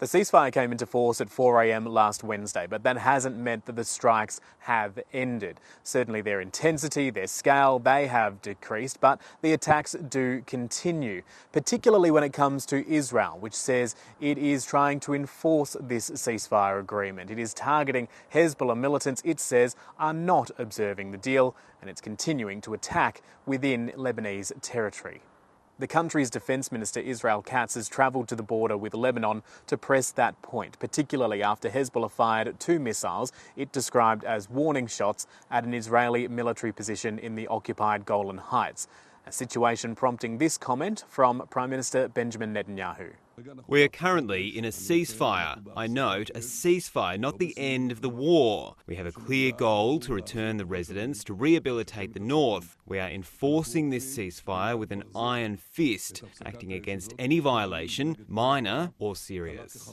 The ceasefire came into force at 4 a.m. last Wednesday, but that hasn't meant that the strikes have ended. Certainly their intensity, their scale, they have decreased, but the attacks do continue, particularly when it comes to Israel, which says it is trying to enforce this ceasefire agreement. It is targeting Hezbollah militants it says are not observing the deal, and it's continuing to attack within Lebanese territory. The country's Defence Minister Israel Katz has travelled to the border with Lebanon to press that point, particularly after Hezbollah fired 2 missiles it described as warning shots at an Israeli military position in the occupied Golan Heights, a situation prompting this comment from Prime Minister Benjamin Netanyahu. We are currently in a ceasefire. I note, a ceasefire, not the end of the war. We have a clear goal to return the residents, to rehabilitate the north. We are enforcing this ceasefire with an iron fist, acting against any violation, minor or serious.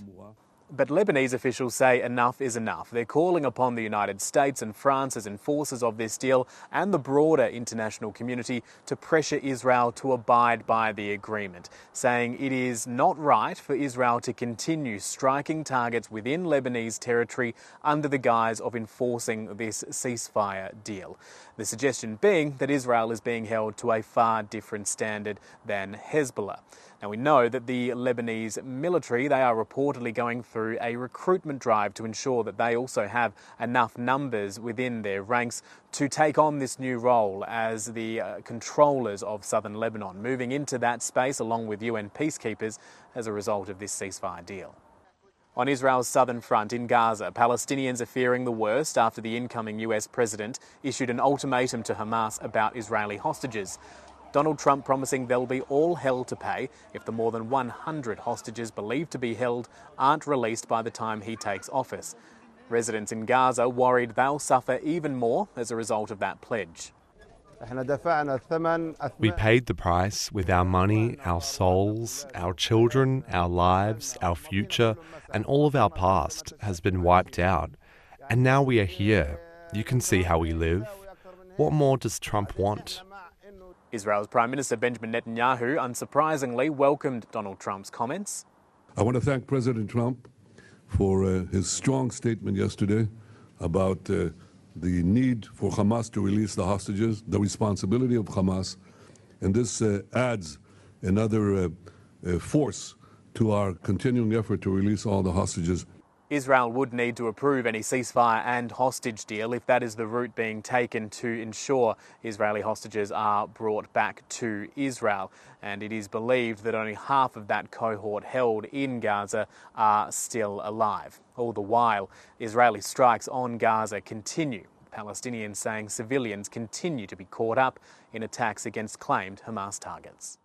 But Lebanese officials say enough is enough. They're calling upon the United States and France as enforcers of this deal and the broader international community to pressure Israel to abide by the agreement, saying it is not right for Israel to continue striking targets within Lebanese territory under the guise of enforcing this ceasefire deal. The suggestion being that Israel is being held to a far different standard than Hezbollah. Now, we know that the Lebanese military, they are reportedly going through a recruitment drive to ensure that they also have enough numbers within their ranks to take on this new role as the controllers of southern Lebanon, moving into that space along with UN peacekeepers as a result of this ceasefire deal. On Israel's southern front in Gaza, Palestinians are fearing the worst after the incoming US president issued an ultimatum to Hamas about Israeli hostages. Donald Trump promising there'll be all hell to pay if the more than 100 hostages believed to be held aren't released by the time he takes office. Residents in Gaza worried they'll suffer even more as a result of that pledge. We paid the price with our money, our souls, our children, our lives, our future, and all of our past has been wiped out. And now we are here. You can see how we live. What more does Trump want? Israel's Prime Minister Benjamin Netanyahu, unsurprisingly, welcomed Donald Trump's comments. I want to thank President Trump for his strong statement yesterday about the need for Hamas to release the hostages, the responsibility of Hamas, and this adds another force to our continuing effort to release all the hostages. Israel would need to approve any ceasefire and hostage deal if that is the route being taken to ensure Israeli hostages are brought back to Israel. And it is believed that only half of that cohort held in Gaza are still alive. All the while, Israeli strikes on Gaza continue. Palestinians saying civilians continue to be caught up in attacks against claimed Hamas targets.